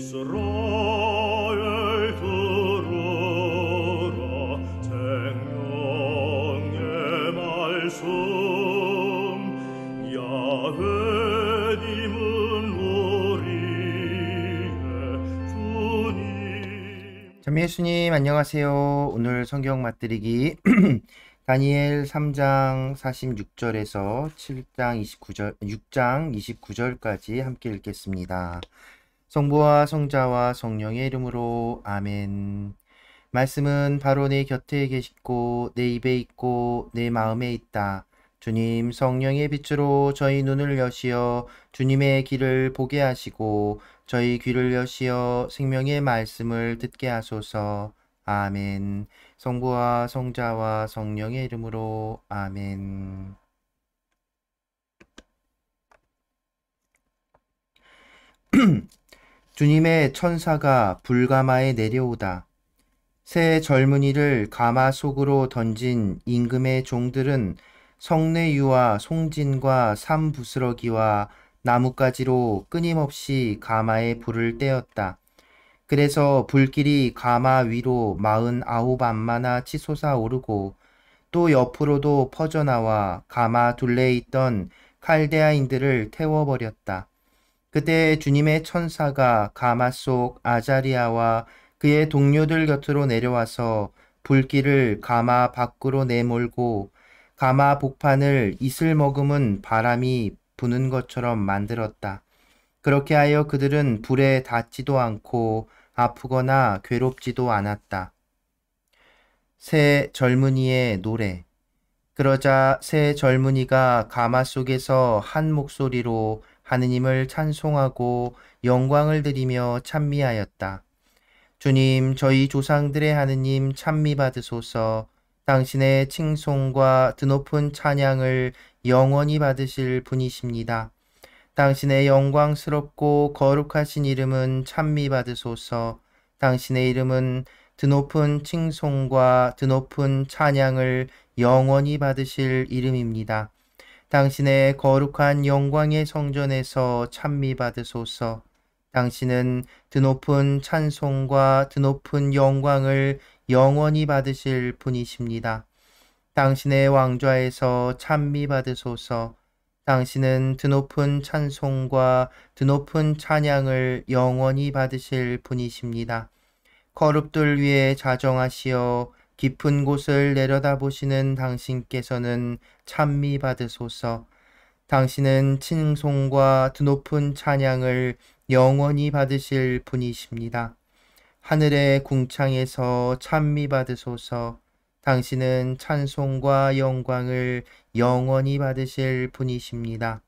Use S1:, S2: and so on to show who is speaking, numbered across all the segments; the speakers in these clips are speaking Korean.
S1: 이스라엘 들으라 생명의 말씀 야훼님은 우리의 주님.
S2: 참 예수님 안녕하세요. 오늘 성경 맛들이기 다니엘 3장 46절에서 6장 29절까지 함께 읽겠습니다. 성부와 성자와 성령의 이름으로 아멘. 말씀은 바로 내 곁에 계시고 내 입에 있고 내 마음에 있다. 주님 성령의 빛으로 저희 눈을 여시어 주님의 길을 보게 하시고 저희 귀를 여시어 생명의 말씀을 듣게 하소서. 아멘. 성부와 성자와 성령의 이름으로 아멘. 주님의 천사가 불가마에 내려오다. 새 젊은이를 가마 속으로 던진 임금의 종들은 성내유와 송진과 삼부스러기와 나뭇가지로 끊임없이 가마에 불을 떼었다. 그래서 불길이 가마 위로 49 안마나 치솟아 오르고 또 옆으로도 퍼져나와 가마 둘레에 있던 칼데아인들을 태워버렸다. 그때 주님의 천사가 가마 속 아자리아와 그의 동료들 곁으로 내려와서 불길을 가마 밖으로 내몰고 가마 복판을 이슬 머금은 바람이 부는 것처럼 만들었다. 그렇게 하여 그들은 불에 닿지도 않고 아프거나 괴롭지도 않았다. 새 젊은이의 노래. 그러자 새 젊은이가 가마 속에서 한 목소리로 하느님을 찬송하고 영광을 드리며 찬미하였다. 주님, 저희 조상들의 하느님 찬미 받으소서. 당신의 칭송과 드높은 찬양을 영원히 받으실 분이십니다. 당신의 영광스럽고 거룩하신 이름은 찬미 받으소서. 당신의 이름은 드높은 칭송과 드높은 찬양을 영원히 받으실 이름입니다. 당신의 거룩한 영광의 성전에서 찬미 받으소서. 당신은 드높은 찬송과 드높은 영광을 영원히 받으실 분이십니다. 당신의 왕좌에서 찬미 받으소서. 당신은 드높은 찬송과 드높은 찬양을 영원히 받으실 분이십니다. 거룩들 위에 자정하시어 깊은 곳을 내려다보시는 당신께서는 찬미 받으소서. 당신은 칭송과 드높은 찬양을 영원히 받으실 분이십니다. 하늘의 궁창에서 찬미 받으소서. 당신은 찬송과 영광을 영원히 받으실 분이십니다.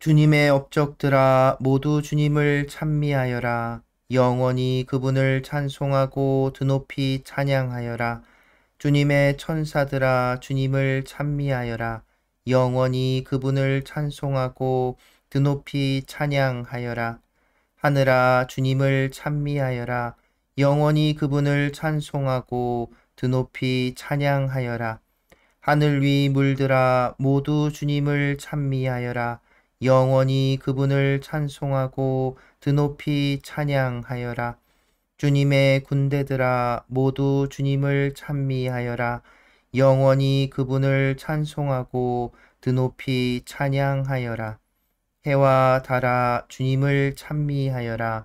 S2: 주님의 업적들아 모두 주님을 찬미하여라. 영원히 그분을 찬송하고 드높이 찬양하여라. 주님의 천사들아 주님을 찬미하여라. 영원히 그분을 찬송하고 드높이 찬양하여라. 하늘아 주님을 찬미하여라. 영원히 그분을 찬송하고 드높이 찬양하여라. 하늘 위 물들아 모두 주님을 찬미하여라. 영원히 그분을 찬송하고 드높이 찬양하여라. 주님의 군대들아 모두 주님을 찬미하여라. 영원히 그분을 찬송하고 드높이 찬양하여라. 해와 달아 주님을 찬미하여라.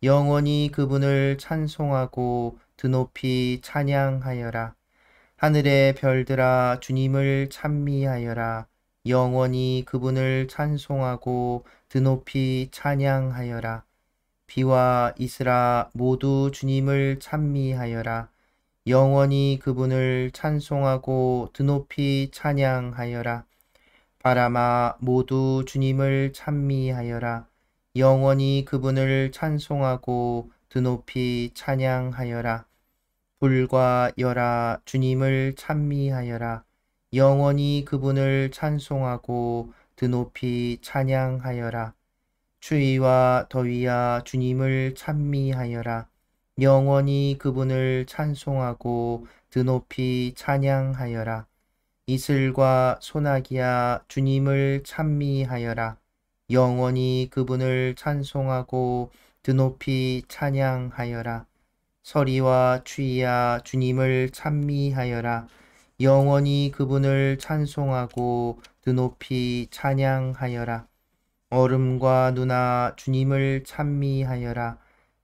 S2: 영원히 그분을 찬송하고 드높이 찬양하여라. 하늘의 별들아 주님을 찬미하여라. 영원히 그분을 찬송하고 드높이 찬양하여라. 비와 이슬아 모두 주님을 찬미하여라. 영원히 그분을 찬송하고 드높이 찬양하여라. 바람아 모두 주님을 찬미하여라. 영원히 그분을 찬송하고 드높이 찬양하여라. 불과 열아 주님을 찬미하여라. 영원히 그분을 찬송하고 드높이 찬양하여라. 추위와 더위야 주님을 찬미하여라. 영원히 그분을 찬송하고 드높이 찬양하여라. 이슬과 소나기야 주님을 찬미하여라. 영원히 그분을 찬송하고 드높이 찬양하여라. 서리와 추이야 주님을 찬미하여라. 영원히 그분을 찬송하고 드높이 찬양하여라. 얼음과 누나 주님을 찬미하여라.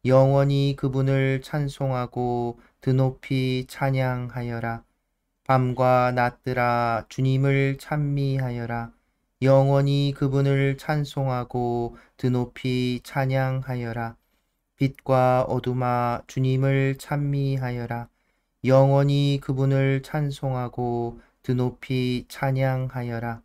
S2: 영원히 그분을 찬송하고 드높이 찬양하여라. 밤과 낮들아 주님을 찬미하여라. 영원히 그분을 찬송하고 드높이 찬양하여라. 빛과 어둠아 주님을 찬미하여라. 영원히 그분을 찬송하고 드높이 찬양하여라.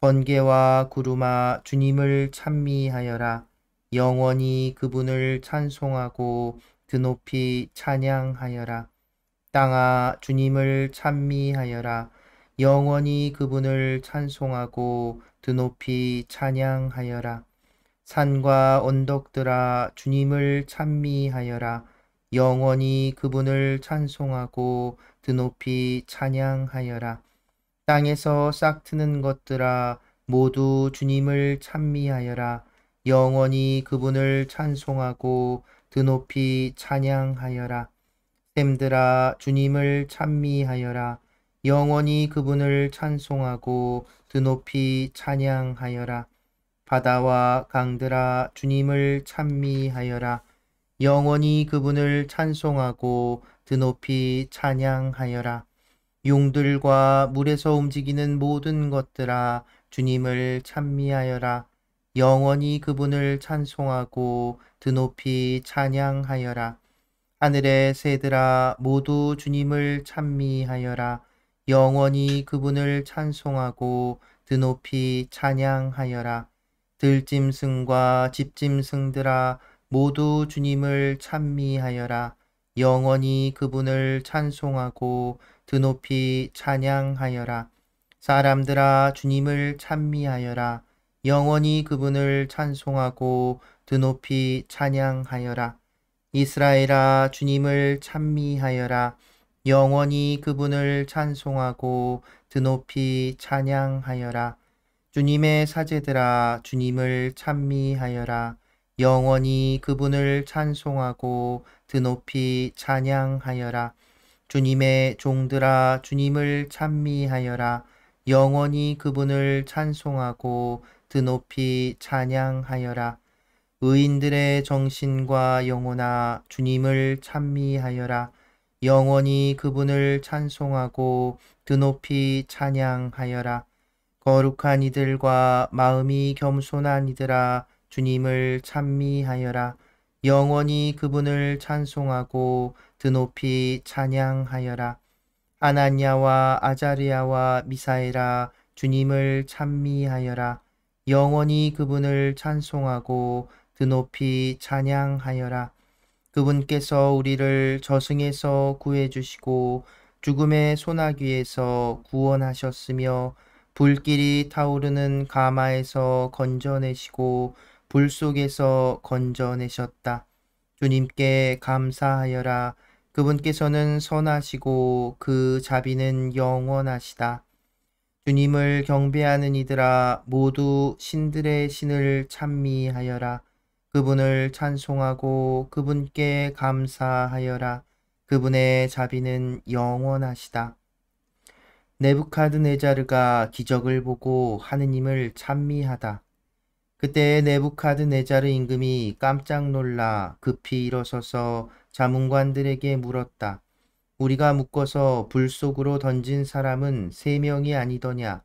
S2: 번개와 구름아 주님을 찬미하여라. 영원히 그분을 찬송하고 드높이 찬양하여라. 땅아 주님을 찬미하여라. 영원히 그분을 찬송하고 드높이 찬양하여라. 산과 언덕들아 주님을 찬미하여라. 영원히 그분을 찬송하고 드높이 찬양하여라. 땅에서 싹트는 것들아 모두 주님을 찬미하여라. 영원히 그분을 찬송하고 드높이 찬양하여라. 샘들아 주님을 찬미하여라. 영원히 그분을 찬송하고 드높이 찬양하여라. 바다와 강들아 주님을 찬미하여라. 영원히 그분을 찬송하고 드높이 찬양하여라. 용들과 물에서 움직이는 모든 것들아 주님을 찬미하여라. 영원히 그분을 찬송하고 드높이 찬양하여라. 하늘의 새들아 모두 주님을 찬미하여라. 영원히 그분을 찬송하고 드높이 찬양하여라. 들짐승과 집짐승들아 모두 주님을 찬미하여라. 영원히 그분을 찬송하고 드높이 찬양하여라. 사람들아 주님을 찬미하여라. 영원히 그분을 찬송하고 드높이 찬양하여라. 이스라엘아 주님을 찬미하여라. 영원히 그분을 찬송하고 드높이 찬양하여라. 주님의 사제들아 주님을 찬미하여라. 영원히 그분을 찬송하고 드높이 찬양하여라. 주님의 종들아 주님을 찬미하여라. 영원히 그분을 찬송하고 드높이 찬양하여라. 의인들의 정신과 영혼아 주님을 찬미하여라. 영원히 그분을 찬송하고 드높이 찬양하여라. 거룩한 이들과 마음이 겸손한 이들아 주님을 찬미하여라. 영원히 그분을 찬송하고 드높이 찬양하여라. 아나니아와 아자르야와 미사엘아 주님을 찬미하여라. 영원히 그분을 찬송하고 드높이 찬양하여라. 그분께서 우리를 저승에서 구해주시고 죽음의 소나기에서 구원하셨으며 불길이 타오르는 가마에서 건져내시고 불 속에서 건져내셨다. 주님께 감사하여라. 그분께서는 선하시고 그 자비는 영원하시다. 주님을 경배하는 이들아 모두 신들의 신을 찬미하여라. 그분을 찬송하고 그분께 감사하여라. 그분의 자비는 영원하시다. 네부카드네자르가 기적을 보고 하느님을 찬미하다. 그때 네부카드네자르 임금이 깜짝 놀라 급히 일어서서 자문관들에게 물었다. 우리가 묶어서 불 속으로 던진 사람은 3명이 아니더냐?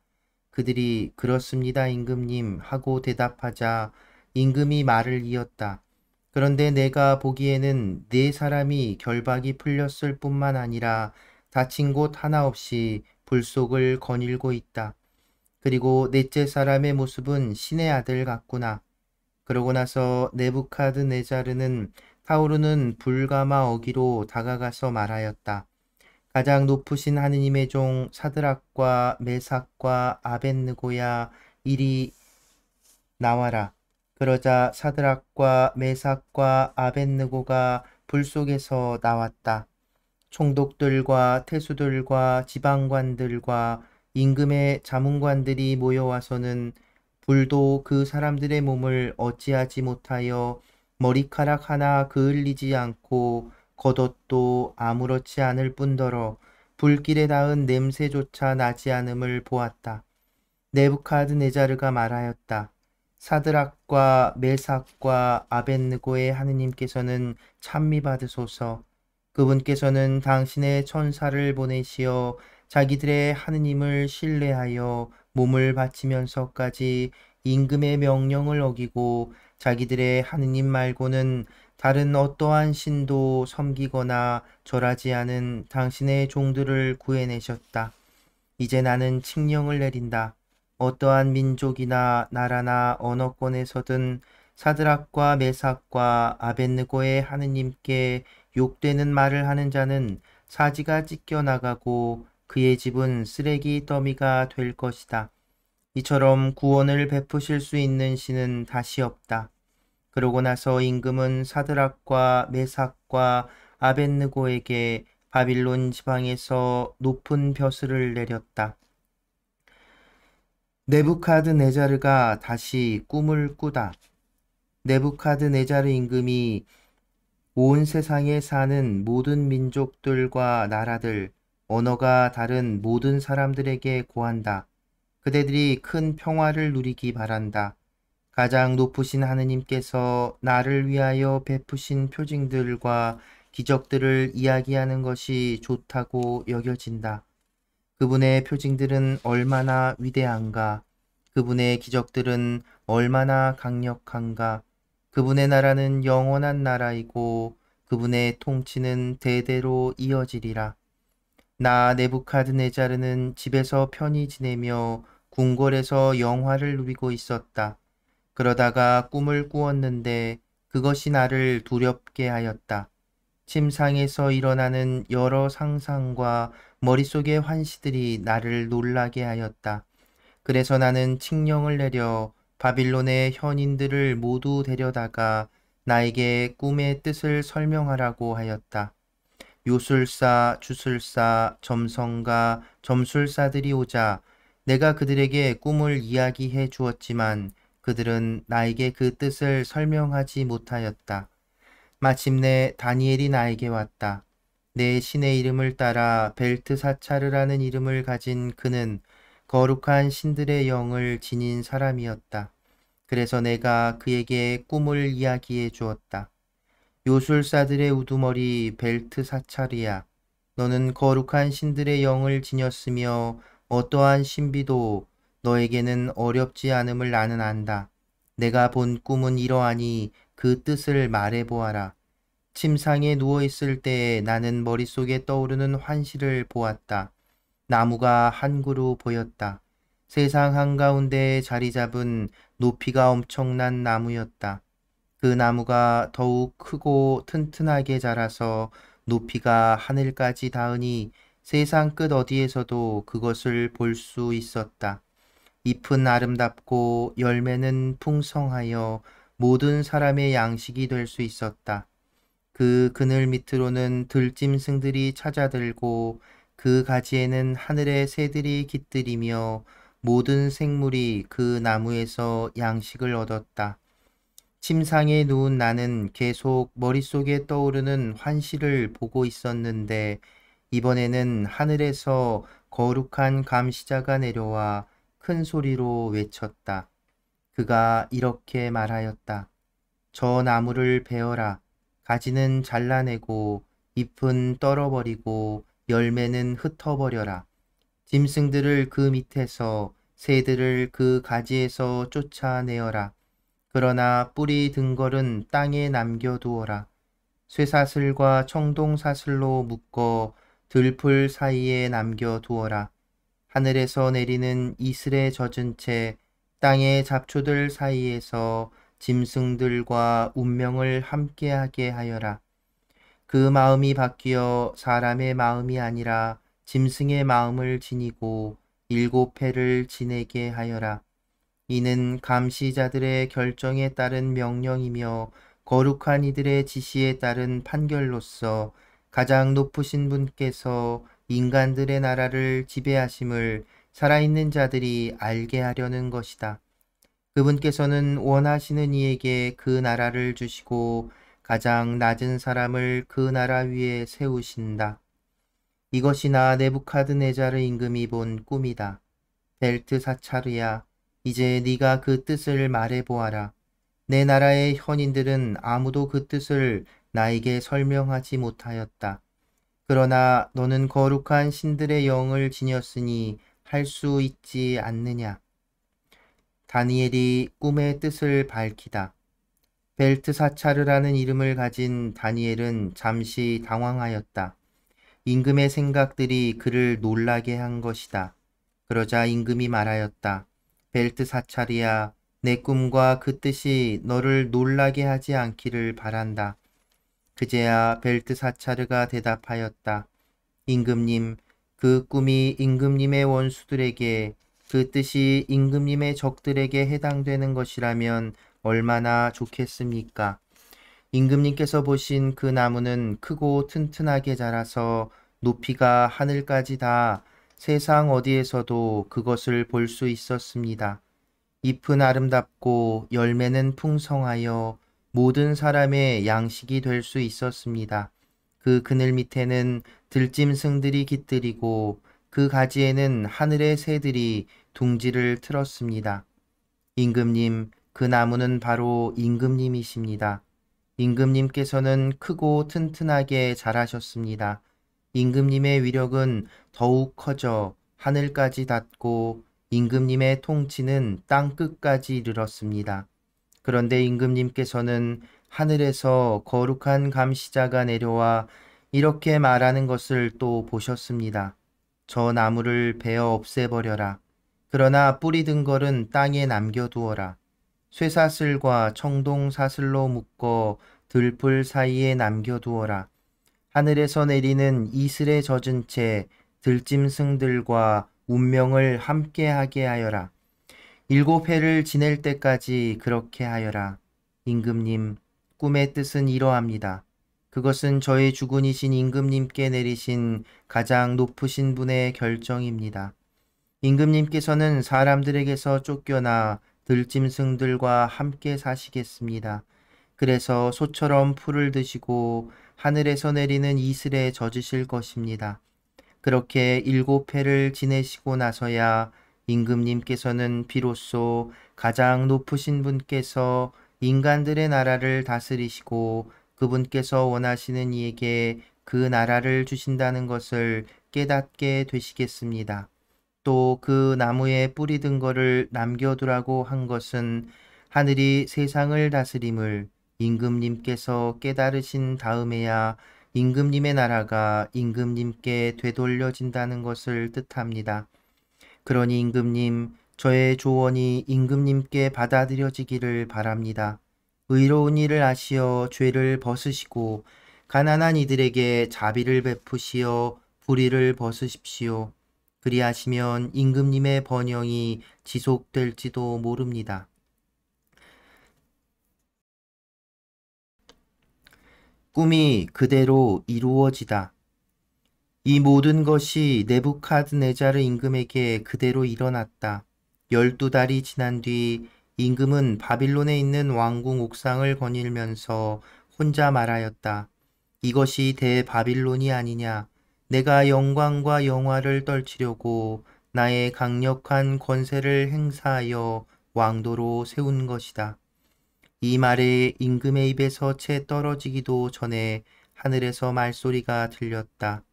S2: 그들이 그렇습니다 임금님 하고 대답하자 임금이 말을 이었다. 그런데 내가 보기에는 4사람이 결박이 풀렸을 뿐만 아니라 다친 곳 하나 없이 불 속을 거닐고 있다. 그리고 넷째 사람의 모습은 신의 아들 같구나. 그러고 나서 네부카드네자르는 타오르는 불가마 어기로 다가가서 말하였다. 가장 높으신 하느님의 종 사드락과 메삭과 아벳느고야 이리 나와라. 그러자 사드락과 메삭과 아벳느고가 불 속에서 나왔다. 총독들과 태수들과 지방관들과 임금의 자문관들이 모여와서는 불도 그 사람들의 몸을 어찌하지 못하여 머리카락 하나 그을리지 않고 겉옷도 아무렇지 않을 뿐더러 불길에 닿은 냄새조차 나지 않음을 보았다. 네부카드네자르가 말하였다. 사드락과 메삭과 아벳느고의 하느님께서는 찬미받으소서. 그분께서는 당신의 천사를 보내시어 자기들의 하느님을 신뢰하여 몸을 바치면서까지 임금의 명령을 어기고 자기들의 하느님 말고는 다른 어떠한 신도 섬기거나 절하지 않은 당신의 종들을 구해내셨다. 이제 나는 칙령을 내린다. 어떠한 민족이나 나라나 언어권에서든 사드락과 메삭과 아벳느고의 하느님께 욕되는 말을 하는 자는 사지가 찢겨나가고 그의 집은 쓰레기 더미가 될 것이다. 이처럼 구원을 베푸실 수 있는 신은 다시 없다. 그러고 나서 임금은 사드락과 메삭과 아벳느고에게 바빌론 지방에서 높은 벼슬을 내렸다. 네부카드네자르가 다시 꿈을 꾸다. 네부카드네자르 임금이 온 세상에 사는 모든 민족들과 나라들, 언어가 다른 모든 사람들에게 고한다. 그대들이 큰 평화를 누리기 바란다. 가장 높으신 하느님께서 나를 위하여 베푸신 표징들과 기적들을 이야기하는 것이 좋다고 여겨진다. 그분의 표징들은 얼마나 위대한가? 그분의 기적들은 얼마나 강력한가? 그분의 나라는 영원한 나라이고 그분의 통치는 대대로 이어지리라. 나 네부카드네자르는 집에서 편히 지내며 궁궐에서 영화를 누리고 있었다. 그러다가 꿈을 꾸었는데 그것이 나를 두렵게 하였다. 침상에서 일어나는 여러 상상과 머릿속의 환시들이 나를 놀라게 하였다. 그래서 나는 칙령을 내려 바빌론의 현인들을 모두 데려다가 나에게 꿈의 뜻을 설명하라고 하였다. 요술사, 주술사, 점성가, 점술사들이 오자 내가 그들에게 꿈을 이야기해 주었지만 그들은 나에게 그 뜻을 설명하지 못하였다. 마침내 다니엘이 나에게 왔다. 내 신의 이름을 따라 벨트사차르라는 이름을 가진 그는 거룩한 신들의 영을 지닌 사람이었다. 그래서 내가 그에게 꿈을 이야기해 주었다. 요술사들의 우두머리 벨트사차르야, 너는 거룩한 신들의 영을 지녔으며 어떠한 신비도 너에게는 어렵지 않음을 나는 안다. 내가 본 꿈은 이러하니 그 뜻을 말해보아라. 침상에 누워있을 때에 나는 머릿속에 떠오르는 환시를 보았다. 나무가 한 그루 보였다. 세상 한가운데에 자리 잡은 높이가 엄청난 나무였다. 그 나무가 더욱 크고 튼튼하게 자라서 높이가 하늘까지 닿으니 세상 끝 어디에서도 그것을 볼 수 있었다. 잎은 아름답고 열매는 풍성하여 모든 사람의 양식이 될 수 있었다. 그 그늘 밑으로는 들짐승들이 찾아들고 그 가지에는 하늘의 새들이 깃들이며 모든 생물이 그 나무에서 양식을 얻었다. 침상에 누운 나는 계속 머릿속에 떠오르는 환시를 보고 있었는데 이번에는 하늘에서 거룩한 감시자가 내려와 큰 소리로 외쳤다. 그가 이렇게 말하였다. 저 나무를 베어라. 가지는 잘라내고 잎은 떨어버리고 열매는 흩어버려라. 짐승들을 그 밑에서 새들을 그 가지에서 쫓아내어라. 그러나 뿌리 등걸은 땅에 남겨두어라. 쇠사슬과 청동사슬로 묶어 들풀 사이에 남겨두어라. 하늘에서 내리는 이슬에 젖은 채 땅의 잡초들 사이에서 짐승들과 운명을 함께하게 하여라. 그 마음이 바뀌어 사람의 마음이 아니라 짐승의 마음을 지니고 7회를 지내게 하여라. 이는 감시자들의 결정에 따른 명령이며 거룩한 이들의 지시에 따른 판결로서 가장 높으신 분께서 인간들의 나라를 지배하심을 살아있는 자들이 알게 하려는 것이다. 그분께서는 원하시는 이에게 그 나라를 주시고 가장 낮은 사람을 그 나라 위에 세우신다. 이것이나 네부카드네자르 임금이 본 꿈이다. 벨트사차르야, 이제 네가 그 뜻을 말해보아라. 내 나라의 현인들은 아무도 그 뜻을 나에게 설명하지 못하였다. 그러나 너는 거룩한 신들의 영을 지녔으니 할 수 있지 않느냐. 다니엘이 꿈의 뜻을 밝히다. 벨트사차르라는 이름을 가진 다니엘은 잠시 당황하였다. 임금의 생각들이 그를 놀라게 한 것이다. 그러자 임금이 말하였다. 벨트사차르야, 내 꿈과 그 뜻이 너를 놀라게 하지 않기를 바란다. 그제야 벨트사차르가 대답하였다. 임금님, 그 꿈이 임금님의 원수들에게, 그 뜻이 임금님의 적들에게 해당되는 것이라면 얼마나 좋겠습니까? 임금님께서 보신 그 나무는 크고 튼튼하게 자라서 높이가 하늘까지 다 세상 어디에서도 그것을 볼 수 있었습니다. 잎은 아름답고 열매는 풍성하여 모든 사람의 양식이 될 수 있었습니다. 그 그늘 밑에는 들짐승들이 깃들이고 그 가지에는 하늘의 새들이 둥지를 틀었습니다. 임금님, 그 나무는 바로 임금님이십니다. 임금님께서는 크고 튼튼하게 자라셨습니다. 임금님의 위력은 더욱 커져 하늘까지 닿고 임금님의 통치는 땅 끝까지 이르렀습니다. 그런데 임금님께서는 하늘에서 거룩한 감시자가 내려와 이렇게 말하는 것을 또 보셨습니다. 저 나무를 베어 없애버려라. 그러나 뿌리 든 걸은 땅에 남겨두어라. 쇠사슬과 청동사슬로 묶어 들풀 사이에 남겨두어라. 하늘에서 내리는 이슬에 젖은 채 들짐승들과 운명을 함께하게 하여라. 7해를 지낼 때까지 그렇게 하여라. 임금님, 꿈의 뜻은 이러합니다. 그것은 저의 주군이신 임금님께 내리신 가장 높으신 분의 결정입니다. 임금님께서는 사람들에게서 쫓겨나 들짐승들과 함께 사시겠습니다. 그래서 소처럼 풀을 드시고 하늘에서 내리는 이슬에 젖으실 것입니다. 그렇게 7해를 지내시고 나서야 임금님께서는 비로소 가장 높으신 분께서 인간들의 나라를 다스리시고 그분께서 원하시는 이에게 그 나라를 주신다는 것을 깨닫게 되시겠습니다. 또 그 나무에 뿌리 든 거를 남겨두라고 한 것은 하늘이 세상을 다스림을 임금님께서 깨달으신 다음에야 임금님의 나라가 임금님께 되돌려진다는 것을 뜻합니다. 그러니 임금님, 저의 조언이 임금님께 받아들여지기를 바랍니다. 의로운 일을 하시어 죄를 벗으시고 가난한 이들에게 자비를 베푸시어 불의를 벗으십시오. 그리하시면 임금님의 번영이 지속될지도 모릅니다. 꿈이 그대로 이루어지다. 이 모든 것이 네부카드네자르 임금에게 그대로 일어났다. 12달이 지난 뒤 임금은 바빌론에 있는 왕궁 옥상을 거닐면서 혼자 말하였다. 이것이 대바빌론이 아니냐. 내가 영광과 영화를 떨치려고 나의 강력한 권세를 행사하여 왕도로 세운 것이다. 이 말에 임금의 입에서 채 떨어지기도 전에 하늘에서 말소리가 들렸다.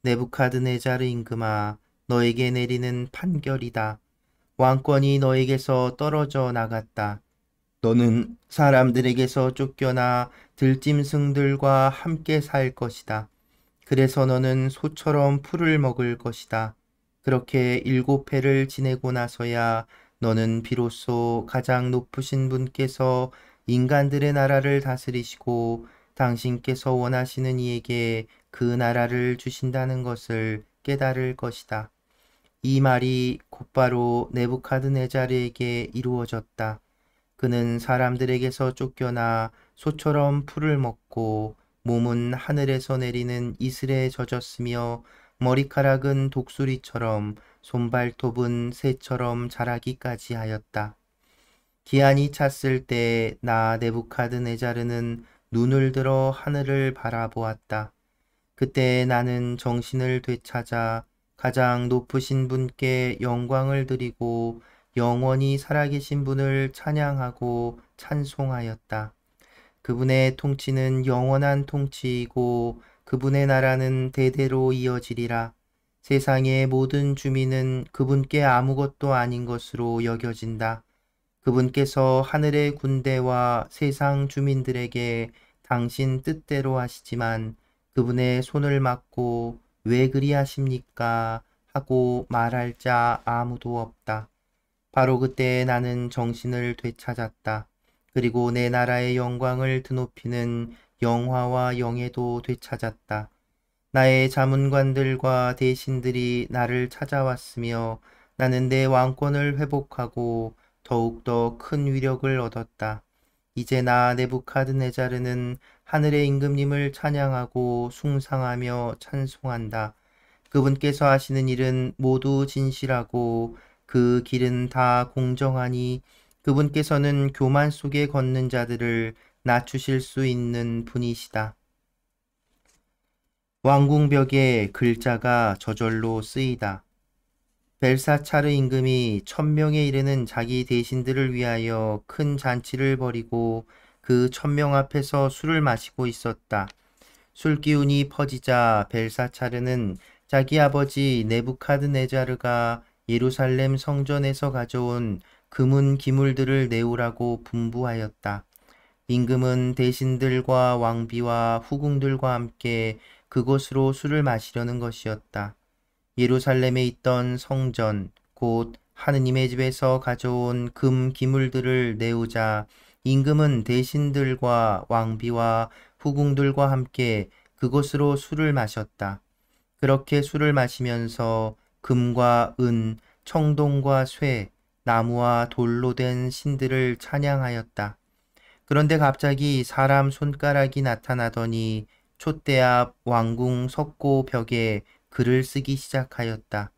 S2: 네부카드네자르 임금아, 너에게 내리는 판결이다. 왕권이 너에게서 떨어져 나갔다. 너는 사람들에게서 쫓겨나 들짐승들과 함께 살 것이다. 그래서 너는 소처럼 풀을 먹을 것이다. 그렇게 7해를 지내고 나서야 너는 비로소 가장 높으신 분께서 인간들의 나라를 다스리시고 당신께서 원하시는 이에게 그 나라를 주신다는 것을 깨달을 것이다. 이 말이 곧바로 네부카드네자르에게 이루어졌다. 그는 사람들에게서 쫓겨나 소처럼 풀을 먹고 몸은 하늘에서 내리는 이슬에 젖었으며 머리카락은 독수리처럼 손발톱은 새처럼 자라기까지 하였다. 기한이 찼을 때 나 네부카드네자르는 눈을 들어 하늘을 바라보았다. 그때 나는 정신을 되찾아 가장 높으신 분께 영광을 드리고 영원히 살아계신 분을 찬양하고 찬송하였다. 그분의 통치는 영원한 통치이고 그분의 나라는 대대로 이어지리라. 세상의 모든 주민은 그분께 아무것도 아닌 것으로 여겨진다. 그분께서 하늘의 군대와 세상 주민들에게 당신 뜻대로 하시지만 그분의 손을 막고 왜 그리하십니까? 하고 말할 자 아무도 없다. 바로 그때 나는 정신을 되찾았다. 그리고 내 나라의 영광을 드높이는 영화와 영예도 되찾았다. 나의 자문관들과 대신들이 나를 찾아왔으며 나는 내 왕권을 회복하고 더욱더 큰 위력을 얻었다. 이제 나 네부카드네자르는 하늘의 임금님을 찬양하고 숭상하며 찬송한다. 그분께서 하시는 일은 모두 진실하고 그 길은 다 공정하니 그분께서는 교만 속에 걷는 자들을 낮추실 수 있는 분이시다. 왕궁벽에 글자가 저절로 쓰이다. 벨사차르 임금이 1000명에 이르는 자기 대신들을 위하여 큰 잔치를 벌이고 그 1000명 앞에서 술을 마시고 있었다. 술기운이 퍼지자 벨사차르는 자기 아버지 네부카드네자르가 예루살렘 성전에서 가져온 금은 기물들을 내오라고 분부하였다. 임금은 대신들과 왕비와 후궁들과 함께 그곳으로 술을 마시려는 것이었다. 예루살렘에 있던 성전, 곧 하느님의 집에서 가져온 금 기물들을 내오자 임금은 대신들과 왕비와 후궁들과 함께 그곳으로 술을 마셨다. 그렇게 술을 마시면서 금과 은, 청동과 쇠, 나무와 돌로 된 신들을 찬양하였다. 그런데 갑자기 사람 손가락이 나타나더니 촛대 앞 왕궁 석고 벽에 글을 쓰기 시작하였다.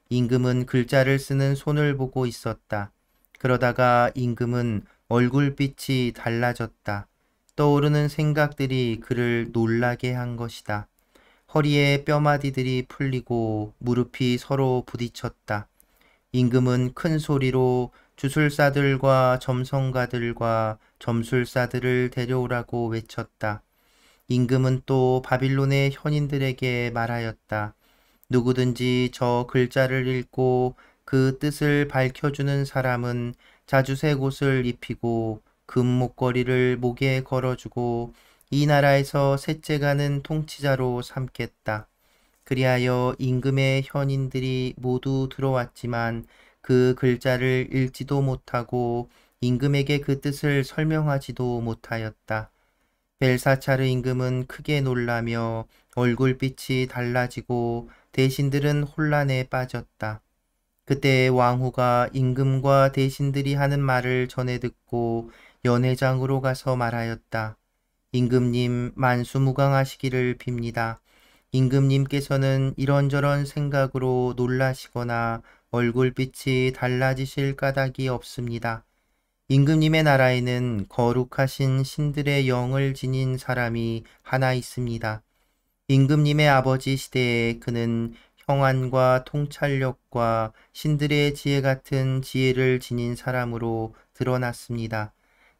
S2: 임금은 글자를 쓰는 손을 보고 있었다. 그러다가 임금은 얼굴빛이 달라졌다. 떠오르는 생각들이 그를 놀라게 한 것이다. 허리에 뼈마디들이 풀리고 무릎이 서로 부딪혔다. 임금은 큰 소리로 주술사들과 점성가들과 점술사들을 데려오라고 외쳤다. 임금은 또 바빌론의 현인들에게 말하였다. 누구든지 저 글자를 읽고 그 뜻을 밝혀주는 사람은 자주색 옷을 입히고 금 목걸이를 목에 걸어주고 이 나라에서 셋째 가는 통치자로 삼겠다. 그리하여 임금의 현인들이 모두 들어왔지만 그 글자를 읽지도 못하고 임금에게 그 뜻을 설명하지도 못하였다. 벨사차르 임금은 크게 놀라며 얼굴빛이 달라지고 대신들은 혼란에 빠졌다. 그때 왕후가 임금과 대신들이 하는 말을 전해 듣고 연회장으로 가서 말하였다. 임금님 만수무강하시기를 빕니다. 임금님께서는 이런저런 생각으로 놀라시거나 얼굴빛이 달라지실 까닭이 없습니다. 임금님의 나라에는 거룩하신 신들의 영을 지닌 사람이 하나 있습니다. 임금님의 아버지 시대에 그는 형안과 통찰력과 신들의 지혜 같은 지혜를 지닌 사람으로 드러났습니다.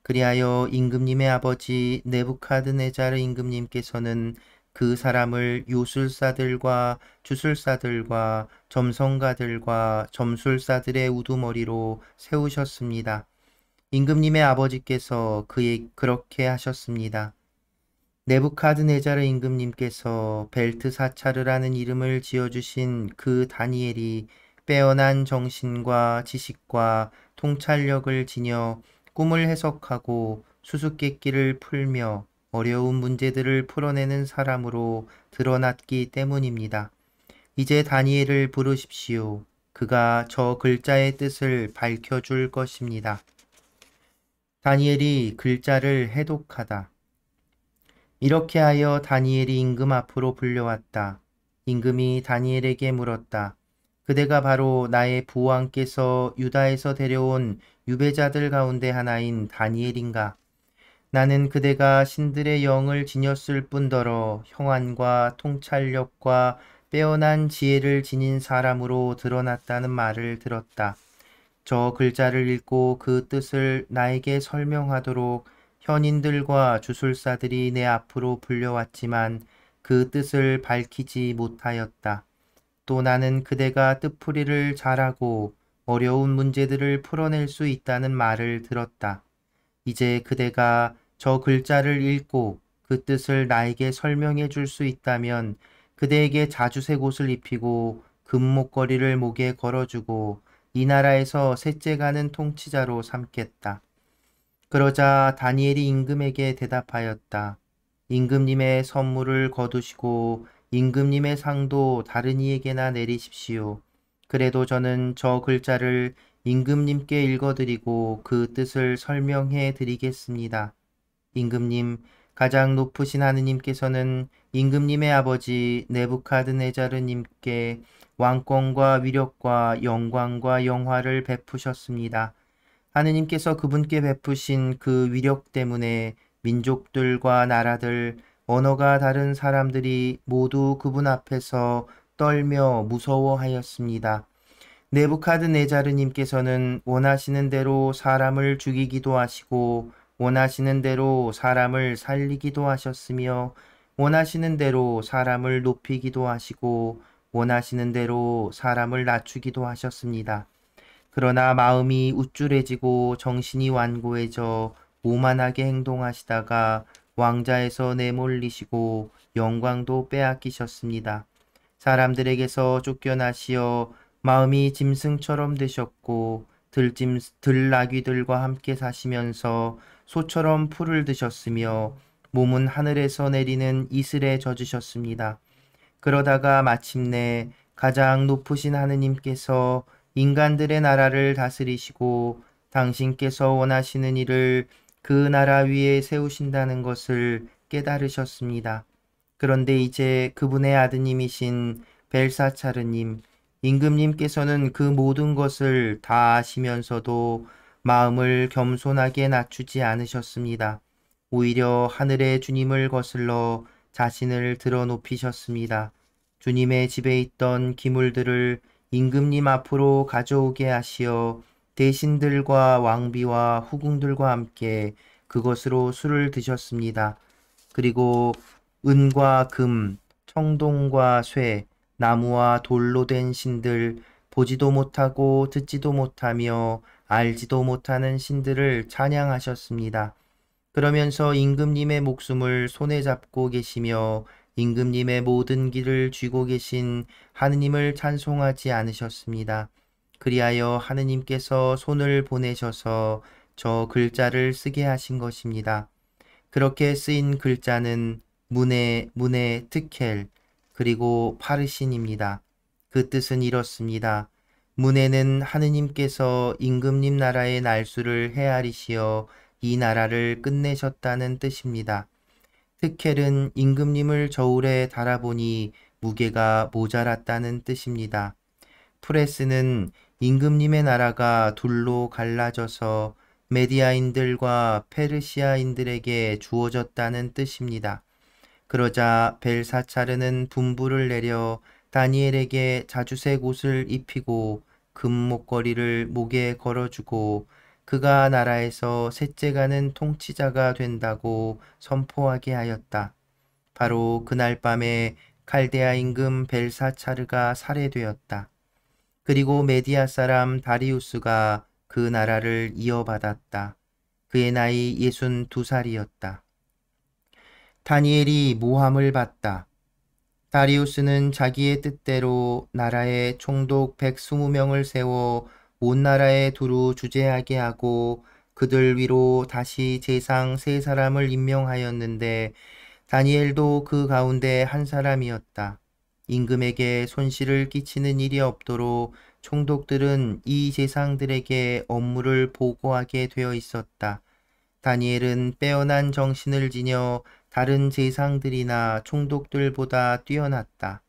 S2: 그리하여 임금님의 아버지 네부카드네자르 임금님께서는 그 사람을 요술사들과 주술사들과 점성가들과 점술사들의 우두머리로 세우셨습니다. 임금님의 아버지께서 그렇게 하셨습니다. 네부카드네자르 임금님께서 벨트사차르라는 이름을 지어주신 그 다니엘이 빼어난 정신과 지식과 통찰력을 지녀 꿈을 해석하고 수수께끼를 풀며 어려운 문제들을 풀어내는 사람으로 드러났기 때문입니다. 이제 다니엘을 부르십시오. 그가 저 글자의 뜻을 밝혀줄 것입니다. 다니엘이 글자를 해독하다. 이렇게 하여 다니엘이 임금 앞으로 불려왔다. 임금이 다니엘에게 물었다. 그대가 바로 나의 부왕께서 유다에서 데려온 유배자들 가운데 하나인 다니엘인가? 나는 그대가 신들의 영을 지녔을 뿐더러 형안과 통찰력과 빼어난 지혜를 지닌 사람으로 드러났다는 말을 들었다. 저 글자를 읽고 그 뜻을 나에게 설명하도록 현인들과 주술사들이 내 앞으로 불려왔지만 그 뜻을 밝히지 못하였다. 또 나는 그대가 뜻풀이를 잘하고 어려운 문제들을 풀어낼 수 있다는 말을 들었다. 이제 그대가 저 글자를 읽고 그 뜻을 나에게 설명해 줄 수 있다면 그대에게 자주색 옷을 입히고 금목걸이를 목에 걸어주고 이 나라에서 셋째 가는 통치자로 삼겠다. 그러자 다니엘이 임금에게 대답하였다. 임금님의 선물을 거두시고 임금님의 상도 다른 이에게나 내리십시오. 그래도 저는 저 글자를 임금님께 읽어드리고 그 뜻을 설명해 드리겠습니다. 임금님, 가장 높으신 하느님께서는 임금님의 아버지 네부카드네자르님께 왕권과 위력과 영광과 영화를 베푸셨습니다. 하느님께서 그분께 베푸신 그 위력 때문에 민족들과 나라들, 언어가 다른 사람들이 모두 그분 앞에서 떨며 무서워하였습니다. 네부카드네자르님께서는 원하시는 대로 사람을 죽이기도 하시고 원하시는 대로 사람을 살리기도 하셨으며 원하시는 대로 사람을 높이기도 하시고 원하시는 대로 사람을 낮추기도 하셨습니다. 그러나 마음이 우쭐해지고 정신이 완고해져 오만하게 행동하시다가 왕자에서 내몰리시고 영광도 빼앗기셨습니다. 사람들에게서 쫓겨나시어 마음이 짐승처럼 되셨고 들나귀들과 함께 사시면서 소처럼 풀을 드셨으며 몸은 하늘에서 내리는 이슬에 젖으셨습니다. 그러다가 마침내 가장 높으신 하느님께서 인간들의 나라를 다스리시고 당신께서 원하시는 일을 그 나라 위에 세우신다는 것을 깨달으셨습니다. 그런데 이제 그분의 아드님이신 벨사차르님, 임금님께서는 그 모든 것을 다 아시면서도 마음을 겸손하게 낮추지 않으셨습니다. 오히려 하늘의 주님을 거슬러 자신을 드러 높이셨습니다. 주님의 집에 있던 기물들을 임금님 앞으로 가져오게 하시어 대신들과 왕비와 후궁들과 함께 그것으로 술을 드셨습니다. 그리고 은과 금, 청동과 쇠, 나무와 돌로 된 신들, 보지도 못하고 듣지도 못하며 알지도 못하는 신들을 찬양하셨습니다. 그러면서 임금님의 목숨을 손에 잡고 계시며 임금님의 모든 길을 쥐고 계신 하느님을 찬송하지 않으셨습니다. 그리하여 하느님께서 손을 보내셔서 저 글자를 쓰게 하신 것입니다. 그렇게 쓰인 글자는 문에 트켈 그리고 파르신입니다. 그 뜻은 이렇습니다. 문에는 하느님께서 임금님 나라의 날수를 헤아리시어 이 나라를 끝내셨다는 뜻입니다. 트켈은 임금님을 저울에 달아보니 무게가 모자랐다는 뜻입니다. 프레스는 임금님의 나라가 둘로 갈라져서 메디아인들과 페르시아인들에게 주어졌다는 뜻입니다. 그러자 벨사차르는 분부를 내려 다니엘에게 자주색 옷을 입히고 금목걸이를 목에 걸어주고 그가 나라에서 셋째 가는 통치자가 된다고 선포하게 하였다. 바로 그날 밤에 칼데아 임금 벨사차르가 살해되었다. 그리고 메디아 사람 다리우스가 그 나라를 이어받았다. 그의 나이 62살이었다. 다니엘이 모함을 받다. 다리우스는 자기의 뜻대로 나라에 총독 120명을 세워 온 나라에 두루 주재하게 하고 그들 위로 다시 제상 3사람을 임명하였는데 다니엘도 그 가운데 한 사람이었다. 임금에게 손실을 끼치는 일이 없도록 총독들은 이 제상들에게 업무를 보고하게 되어 있었다. 다니엘은 빼어난 정신을 지녀 다른 제상들이나 총독들보다 뛰어났다.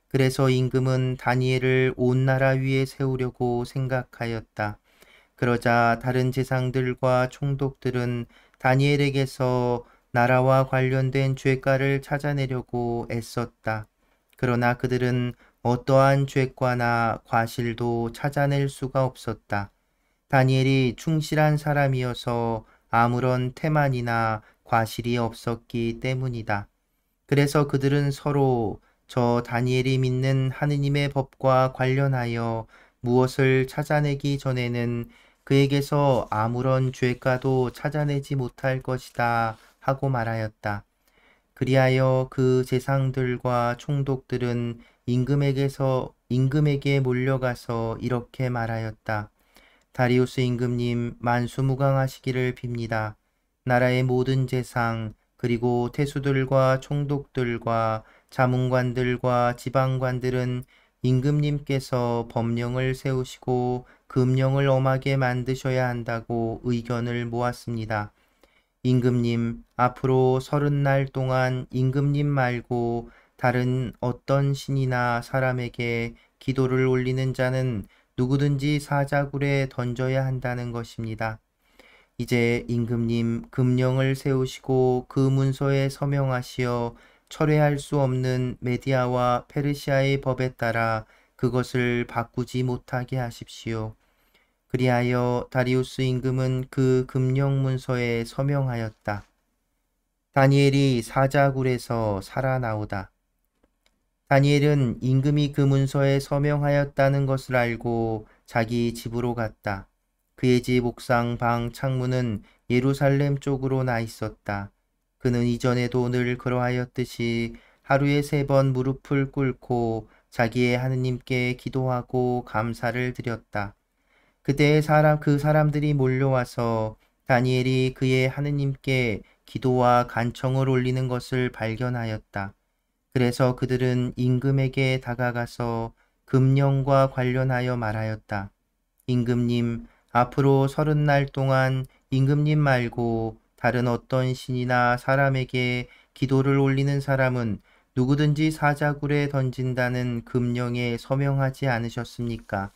S2: 그래서 임금은 다니엘을 온 나라 위에 세우려고 생각하였다. 그러자 다른 제상들과 총독들은 다니엘에게서 나라와 관련된 죄가를 찾아내려고 애썼다. 그러나 그들은 어떠한 죄과나 과실도 찾아낼 수가 없었다. 다니엘이 충실한 사람이어서 아무런 태만이나 과실이 없었기 때문이다. 그래서 그들은 서로 저 다니엘이 믿는 하느님의 법과 관련하여 무엇을 찾아내기 전에는 그에게서 아무런 죄가도 찾아내지 못할 것이다 하고 말하였다. 그리하여 그 제상들과 총독들은 임금에게 몰려가서 이렇게 말하였다. 다리우스 임금님 만수무강하시기를 빕니다. 나라의 모든 제상 그리고 태수들과 총독들과 자문관들과 지방관들은 임금님께서 법령을 세우시고 금령을 엄하게 만드셔야 한다고 의견을 모았습니다. 임금님, 앞으로 30날 동안 임금님 말고 다른 어떤 신이나 사람에게 기도를 올리는 자는 누구든지 사자굴에 던져야 한다는 것입니다. 이제 임금님 금령을 세우시고 그 문서에 서명하시어 철회할 수 없는 메디아와 페르시아의 법에 따라 그것을 바꾸지 못하게 하십시오. 그리하여 다리우스 임금은 그 금령 문서에 서명하였다. 다니엘이 사자굴에서 살아나오다. 다니엘은 임금이 그 문서에 서명하였다는 것을 알고 자기 집으로 갔다. 그의 집 옥상 방 창문은 예루살렘 쪽으로 나 있었다. 그는 이전에도 늘 그러하였듯이 하루에 3번 무릎을 꿇고 자기의 하느님께 기도하고 감사를 드렸다. 그때 그 사람들이 몰려와서 다니엘이 그의 하느님께 기도와 간청을 올리는 것을 발견하였다. 그래서 그들은 임금에게 다가가서 금령과 관련하여 말하였다. 임금님, 앞으로 30날 동안 임금님 말고 다른 어떤 신이나 사람에게 기도를 올리는 사람은 누구든지 사자굴에 던진다는 금령에 서명하지 않으셨습니까?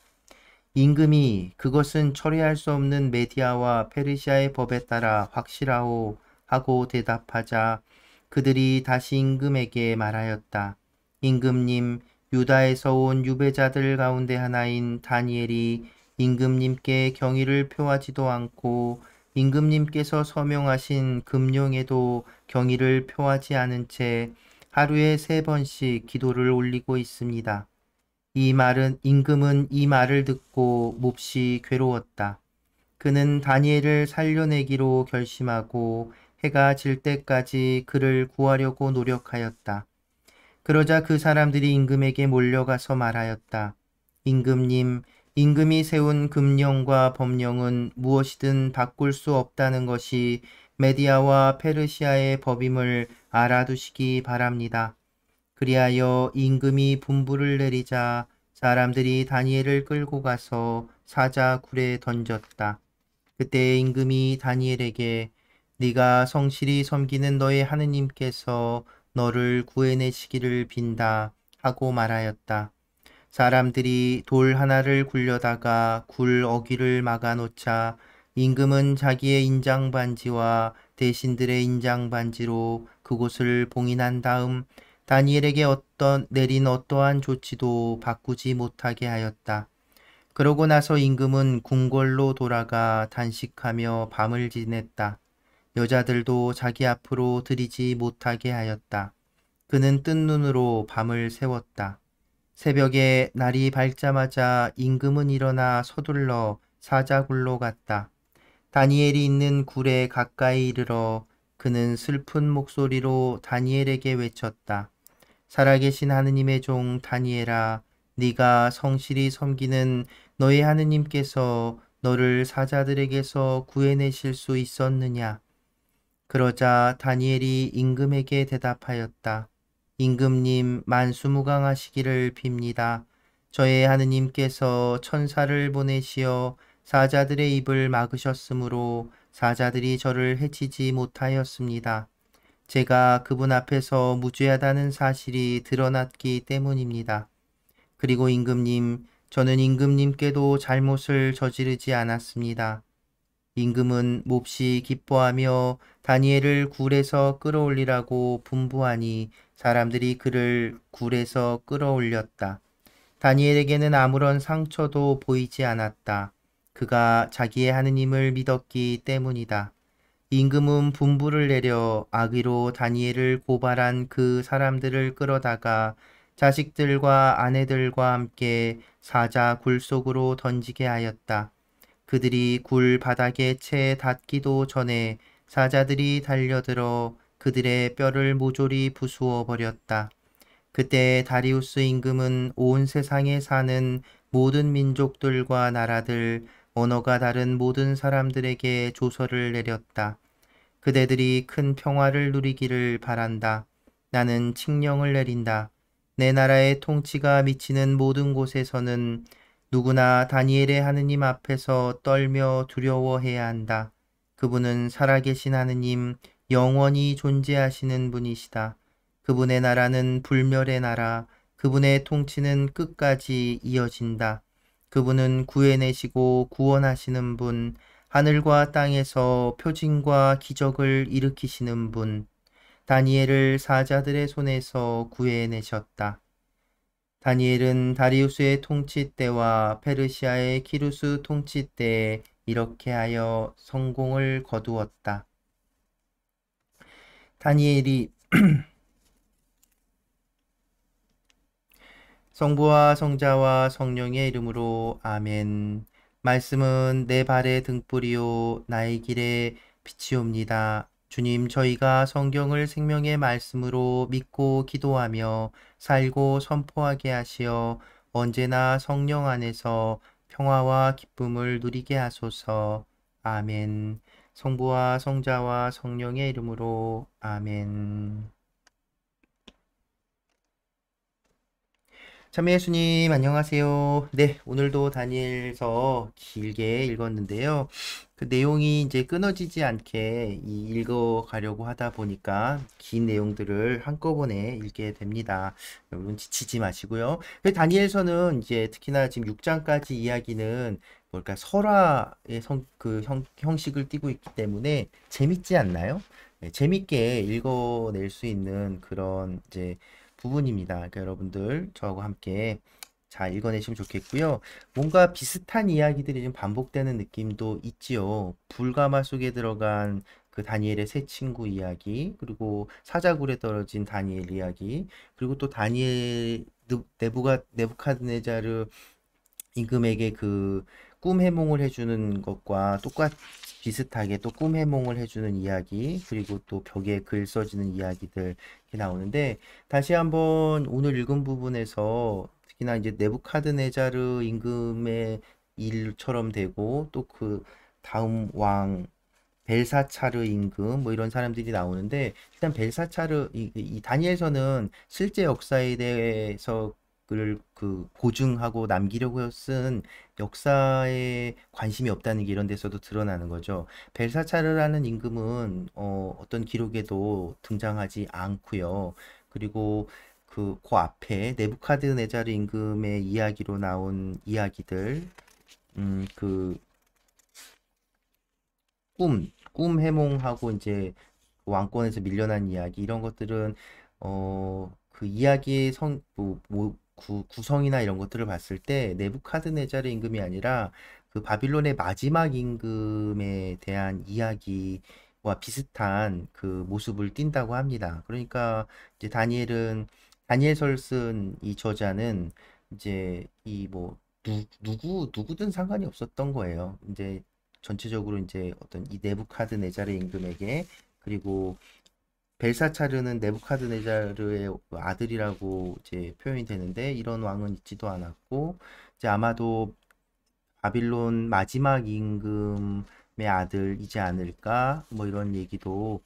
S2: 임금이 그것은 처리할 수 없는 메디아와 페르시아의 법에 따라 확실하오 하고 대답하자 그들이 다시 임금에게 말하였다. 임금님, 유다에서 온 유배자들 가운데 하나인 다니엘이 임금님께 경의를 표하지도 않고 임금님께서 서명하신 금령에도 경의를 표하지 않은 채 하루에 3번씩 기도를 올리고 있습니다. 임금은 이 말을 듣고 몹시 괴로웠다. 그는 다니엘을 살려내기로 결심하고 해가 질 때까지 그를 구하려고 노력하였다. 그러자 그 사람들이 임금에게 몰려가서 말하였다. 임금님, 임금이 세운 금령과 법령은 무엇이든 바꿀 수 없다는 것이 메디아와 페르시아의 법임을 알아두시기 바랍니다. 그리하여 임금이 분부를 내리자 사람들이 다니엘을 끌고 가서 사자굴에 던졌다. 그때 임금이 다니엘에게 네가 성실히 섬기는 너의 하느님께서 너를 구해내시기를 빈다 하고 말하였다. 사람들이 돌 하나를 굴려다가 굴 어귀를 막아놓자 임금은 자기의 인장반지와 대신들의 인장반지로 그곳을 봉인한 다음 다니엘에게 내린 어떠한 조치도 바꾸지 못하게 하였다. 그러고 나서 임금은 궁궐로 돌아가 단식하며 밤을 지냈다. 여자들도 자기 앞으로 들이지 못하게 하였다. 그는 뜬 눈으로 밤을 새웠다. 새벽에 날이 밝자마자 임금은 일어나 서둘러 사자굴로 갔다. 다니엘이 있는 굴에 가까이 이르러 그는 슬픈 목소리로 다니엘에게 외쳤다. 살아계신 하느님의 종 다니엘아, 네가 성실히 섬기는 너의 하느님께서 너를 사자들에게서 구해내실 수 있었느냐? 그러자 다니엘이 임금에게 대답하였다. 임금님 만수무강하시기를 빕니다. 저의 하느님께서 천사를 보내시어 사자들의 입을 막으셨으므로 사자들이 저를 해치지 못하였습니다. 제가 그분 앞에서 무죄하다는 사실이 드러났기 때문입니다. 그리고 임금님, 저는 임금님께도 잘못을 저지르지 않았습니다. 임금은 몹시 기뻐하며 다니엘을 굴에서 끌어올리라고 분부하니 사람들이 그를 굴에서 끌어올렸다. 다니엘에게는 아무런 상처도 보이지 않았다. 그가 자기의 하느님을 믿었기 때문이다. 임금은 분부를 내려 악의로 다니엘을 고발한 그 사람들을 끌어다가 자식들과 아내들과 함께 사자 굴 속으로 던지게 하였다. 그들이 굴 바닥에 채 닿기도 전에 사자들이 달려들어 그들의 뼈를 모조리 부수어 버렸다. 그때 다리우스 임금은 온 세상에 사는 모든 민족들과 나라들, 언어가 다른 모든 사람들에게 조서를 내렸다. 그대들이 큰 평화를 누리기를 바란다. 나는 칙령을 내린다. 내 나라의 통치가 미치는 모든 곳에서는 누구나 다니엘의 하느님 앞에서 떨며 두려워해야 한다. 그분은 살아계신 하느님, 영원히 존재하시는 분이시다. 그분의 나라는 불멸의 나라, 그분의 통치는 끝까지 이어진다. 그분은 구해내시고 구원하시는 분, 하늘과 땅에서 표징과 기적을 일으키시는 분, 다니엘을 사자들의 손에서 구해내셨다. 다니엘은 다리우스의 통치 때와 페르시아의 키루스 통치 때에 이렇게 하여 성공을 거두었다. 다니엘이 성부와 성자와 성령의 이름으로 아멘. 말씀은 내 발의 등불이요 나의 길에 빛이옵니다. 주님, 저희가 성경을 생명의 말씀으로 믿고 기도하며 살고 선포하게 하시어 언제나 성령 안에서 평화와 기쁨을 누리게 하소서. 아멘. 성부와 성자와 성령의 이름으로 아멘. 참여 예수님 안녕하세요. 네, 오늘도 다니엘서 길게 읽었는데요. 그 내용이 이제 끊어지지 않게 읽어가려고 하다 보니까 긴 내용들을 한꺼번에 읽게 됩니다. 여러분 지치지 마시고요. 다니엘서는 이제 특히나 지금 6장까지 이야기는 뭘까 설화의 형식을 띠고 있기 때문에 재밌지 않나요? 네, 재밌게 읽어낼 수 있는 그런 이제 부분입니다. 그러니까 여러분들 저하고 함께 잘 읽어내시면 좋겠고요. 뭔가 비슷한 이야기들이 좀 반복되는 느낌도 있지요. 불가마 속에 들어간 그 다니엘의 세 친구 이야기, 그리고 사자굴에 떨어진 다니엘 이야기, 그리고 또 다니엘 네부카드네자르 임금에게 그 꿈 해몽을 해주는 것과 비슷하게 또 꿈 해몽을 해주는 이야기, 그리고 또 벽에 글 써지는 이야기들 이렇게 나오는데, 다시 한번 오늘 읽은 부분에서 특히나 이제 네부카드네자르 임금의 일처럼 되고 또 그 다음 왕 벨사차르 임금 뭐 이런 사람들이 나오는데, 일단 벨사차르 이 다니엘서는 실제 역사에 대해서 그 고증하고 남기려고 쓴 역사에 관심이 없다는 게 이런 데서도 드러나는 거죠. 벨사차르라는 임금은 어떤 기록에도 등장하지 않고요. 그리고 그 앞에 네부카드네자르 임금의 이야기로 나온 이야기들, 그 꿈 해몽하고 이제 왕권에서 밀려난 이야기 이런 것들은 그 이야기의 구성이나 이런 것들을 봤을 때 네부카드네자르 임금이 아니라 그 바빌론의 마지막 임금에 대한 이야기와 비슷한 그 모습을 띈다고 합니다. 그러니까 이제 다니엘서를 쓴 이 저자는 이제 이 뭐 누구든 상관이 없었던 거예요. 이제 전체적으로 이제 어떤 이 네부카드네자르 임금에게, 그리고 벨사차르는 네부카드네자르의 아들이라고 이제 표현이 되는데 이런 왕은 있지도 않았고, 이제 아마도 바빌론 마지막 임금의 아들이지 않을까 뭐 이런 얘기도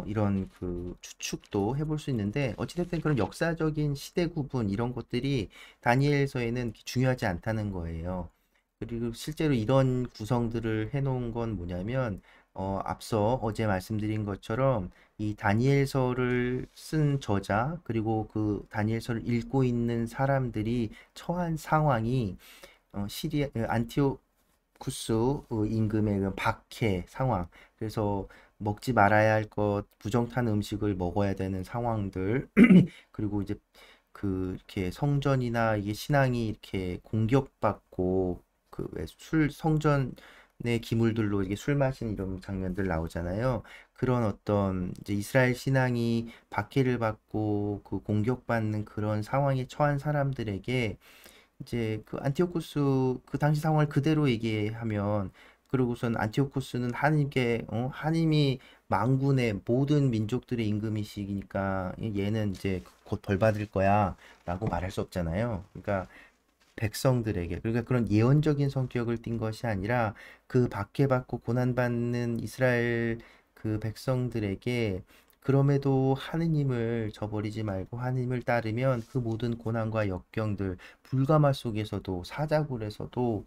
S2: 이런 그 추측도 해볼 수 있는데, 어찌됐든 그런 역사적인 시대 구분 이런 것들이 다니엘서에는 중요하지 않다는 거예요. 그리고 실제로 이런 구성들을 해놓은 건 뭐냐면 앞서 어제 말씀드린 것처럼 이 다니엘서를 쓴 저자 그리고 그 다니엘서를 읽고 있는 사람들이 처한 상황이 시리아 안티오쿠스 임금의 그 박해 상황 그래서 먹지 말아야 할 것 부정탄 음식을 먹어야 되는 상황들 그리고 이제 이렇게 성전이나 이게 신앙이 이렇게 공격받고 그 왜 술 성전의 기물들로 이게 술 마시는 이런 장면들 나오잖아요. 그런 어떤 이제 이스라엘 신앙이 박해를 받고 그 공격받는 그런 상황에 처한 사람들에게 이제 그 안티오코스 그 당시 상황을 그대로 얘기하면 그러고선 안티오코스는 하나님께 하나님이 만군의 모든 민족들의 임금이시니까 얘는 이제 곧 벌 받을 거야 라고 말할 수 없잖아요. 그러니까 백성들에게 그러니까 그런 예언적인 성격을 띈 것이 아니라 그 박해받고 고난받는 이스라엘 그 백성들에게 그럼에도 하느님을 저버리지 말고 하느님을 따르면 그 모든 고난과 역경들 불가마 속에서도 사자굴에서도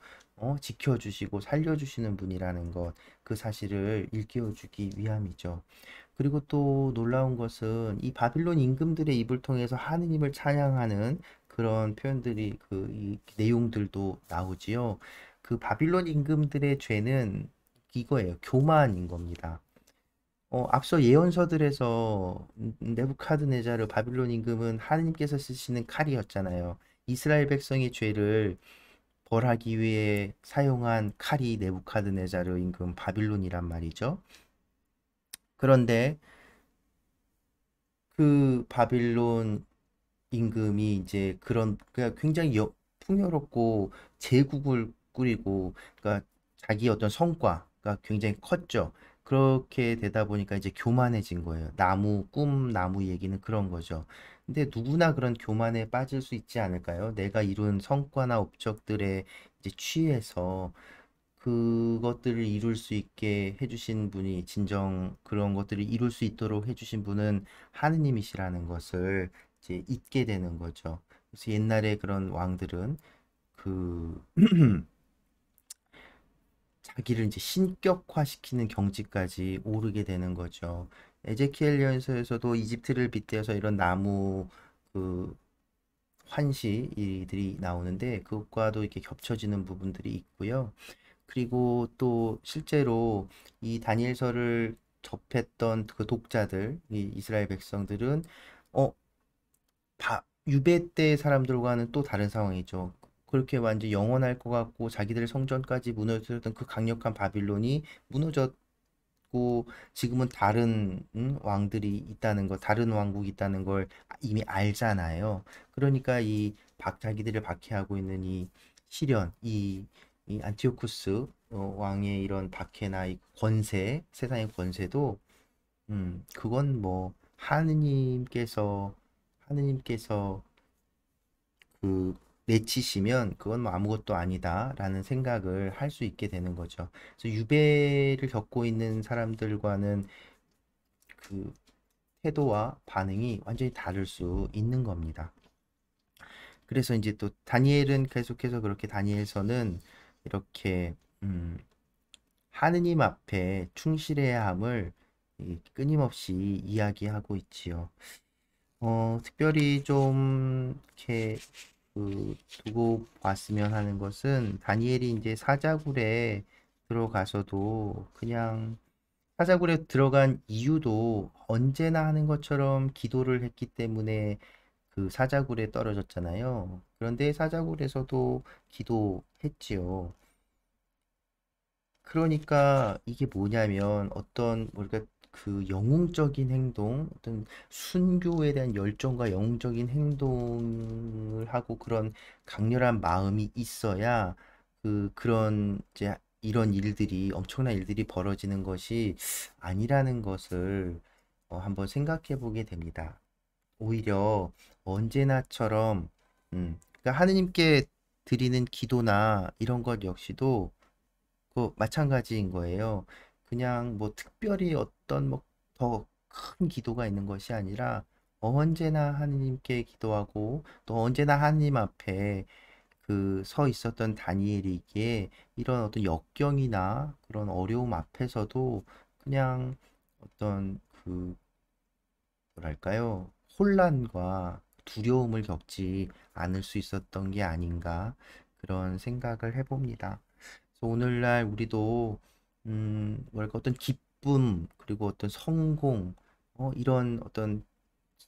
S2: 지켜주시고 살려주시는 분이라는 것 그 사실을 일깨워주기 위함이죠. 그리고 또 놀라운 것은 이 바빌론 임금들의 입을 통해서 하느님을 찬양하는 그런 표현들이 이 내용들도 나오지요. 그 바빌론 임금들의 죄는 이거예요. 교만인 겁니다. 앞서 예언서들에서 네부카드네자르 바빌론 임금은 하느님께서 쓰시는 칼이었잖아요. 이스라엘 백성의 죄를 벌하기 위해 사용한 칼이 네부카드네자르 임금 바빌론이란 말이죠. 그런데 그 바빌론 임금이 이제 그러니까 굉장히 풍요롭고 제국을 꾸리고 그러니까 자기 어떤 성과가 굉장히 컸죠. 그렇게 되다 보니까 이제 교만해진 거예요. 꿈나무 얘기는 그런 거죠. 근데 누구나 그런 교만에 빠질 수 있지 않을까요? 내가 이룬 성과나 업적들에 이제 취해서 그것들을 이룰 수 있게 해주신 분이 진정 그런 것들을 이룰 수 있도록 해주신 분은 하느님이시라는 것을 이제 잊게 되는 거죠. 그래서 옛날에 그런 왕들은 그 자기를 이제 신격화시키는 경지까지 오르게 되는 거죠. 에제키엘 연서에서도 이집트를 빗대어서 이런 나무 그 환시들이 나오는데 그것과도 이렇게 겹쳐지는 부분들이 있고요. 그리고 또 실제로 이 다니엘서를 접했던 그 독자들, 이 이스라엘 백성들은 어, 유배 때 사람들과는 또 다른 상황이죠. 그렇게 완전 영원할 것 같고 자기들 성전까지 무너졌던 그 강력한 바빌론이 무너졌고 지금은 다른 왕들이 있다는 것, 다른 왕국이 있다는 걸 이미 알잖아요. 그러니까 자기들을 박해하고 있는 이 시련, 이 안티오쿠스 왕의 이런 박해나 이 권세, 세상의 권세도 그건 뭐 하느님께서 그 내치시면 그건 뭐 아무것도 아니다라는 생각을 할 수 있게 되는 거죠. 그래서 유배를 겪고 있는 사람들과는 그 태도와 반응이 완전히 다를 수 있는 겁니다. 그래서 이제 또 다니엘은 계속해서 그렇게 다니엘서는 이렇게 하느님 앞에 충실해야 함을 끊임없이 이야기하고 있지요. 특별히 좀 이렇게 두고 봤으면 하는 것은 다니엘이 이제 사자굴에 들어가서도 그냥 사자굴에 들어간 이유도 언제나 하는 것처럼 기도를 했기 때문에 그 사자굴에 떨어졌잖아요. 그런데 사자굴에서도 기도했지요. 그러니까 이게 뭐냐면 어떤 우리가 그 영웅적인 행동, 어떤 순교에 대한 열정과 영웅적인 행동을 하고 그런 강렬한 마음이 있어야 그런 이제 이런 일들이 엄청난 일들이 벌어지는 것이 아니라는 것을 한번 생각해 보게 됩니다. 오히려 언제나처럼 그러니까 하느님께 드리는 기도나 이런 것 역시도 마찬가지인 거예요. 그냥 뭐 특별히 어떤 뭐 더 큰 기도가 있는 것이 아니라 언제나 하느님께 기도하고 또 언제나 하느님 앞에 그 서 있었던 다니엘에게 이런 어떤 역경이나 그런 어려움 앞에서도 그냥 어떤 그 뭐랄까요? 혼란과 두려움을 겪지 않을 수 있었던 게 아닌가 그런 생각을 해봅니다. 그래서 오늘날 우리도 뭐랄까 어떤 기쁨 그리고 어떤 성공 이런 어떤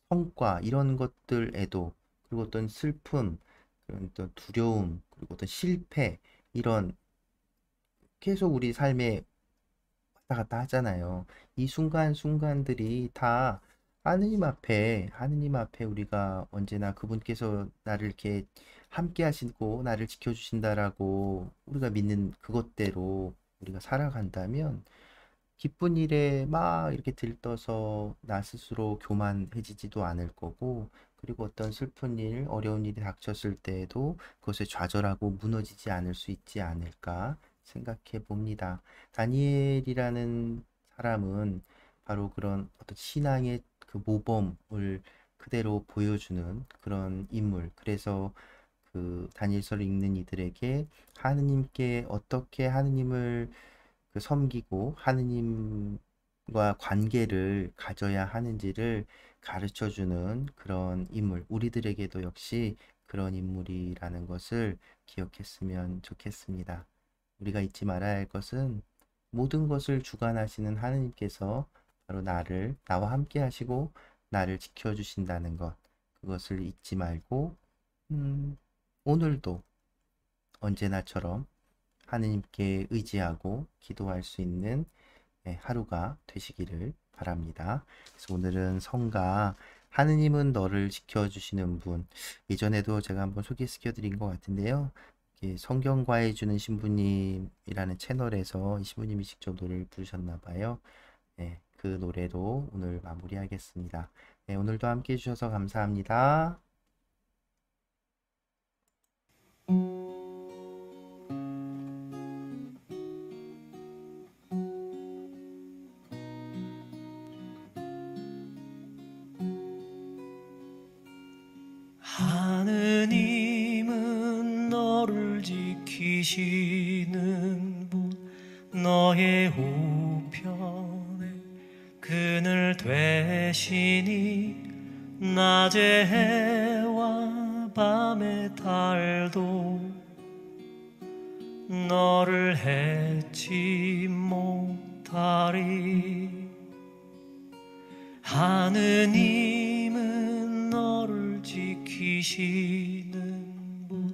S2: 성과 이런 것들에도 그리고 어떤 슬픔 그런 어떤 두려움 그리고 어떤 실패 이런 계속 우리 삶에 왔다 갔다 하잖아요. 이 순간순간들이 다 하느님 앞에 우리가 언제나 그분께서 나를 이렇게 함께 하시고 나를 지켜주신다라고 우리가 믿는 그것대로 우리가 살아간다면 기쁜 일에 막 이렇게 들떠서 나 스스로 교만해지지도 않을 거고, 그리고 어떤 슬픈 일, 어려운 일이 닥쳤을 때에도 그것에 좌절하고 무너지지 않을 수 있지 않을까 생각해 봅니다. 다니엘이라는 사람은 바로 그런 어떤 신앙의 그 모범을 그대로 보여주는 그런 인물. 그래서 그 다니엘서를 읽는 이들에게 하느님께 어떻게 하느님을 그 섬기고 하느님과 관계를 가져야 하는지를 가르쳐 주는 그런 인물, 우리들에게도 역시 그런 인물이라는 것을 기억했으면 좋겠습니다. 우리가 잊지 말아야 할 것은 모든 것을 주관하시는 하느님께서 바로 나와 함께 하시고 나를 지켜주신다는 것, 그것을 잊지 말고, 오늘도 언제나처럼 하느님께 의지하고 기도할 수 있는 하루가 되시기를 바랍니다. 그래서 오늘은 성가 하느님은 너를 지켜주시는 분, 예전에도 제가 한번 소개시켜 드린 것 같은데요. 성경 과외 주는 신부님이라는 채널에서 이 신부님이 직접 노래를 부르셨나 봐요. 그 노래로 오늘 마무리하겠습니다. 오늘도 함께 해주셔서 감사합니다.
S3: 하느님은 너를 지키시는 분, 너의 우편에 그늘 되시니 낮의 해와 밤의 달도 너를 해치 못하리. 하느님은 너를 지키시는 분,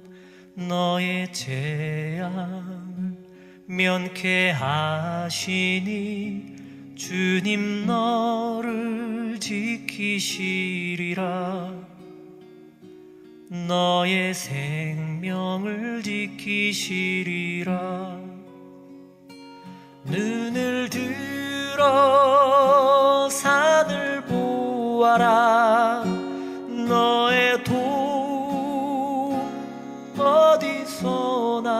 S3: 너의 재앙을 면케하시니 주님 너를 지키시리라. 너의 생명을 지키시리라. 눈을 들어 산을 보아라. 너의 도움 어디서나.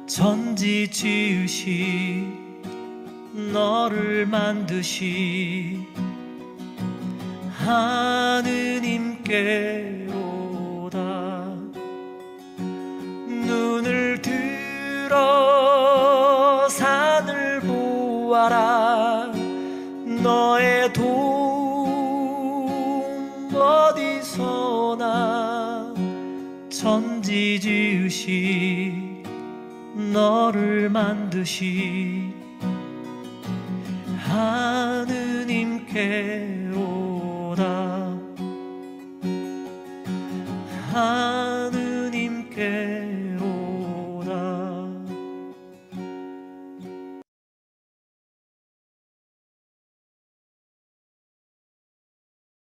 S3: 천지 지으시 너를 만드시 하느님께로다. 눈을 들어 산을 보아라. 너의 도움 어디서나. 천지 지으시 너를 만드시 하느님께로다. 하느님께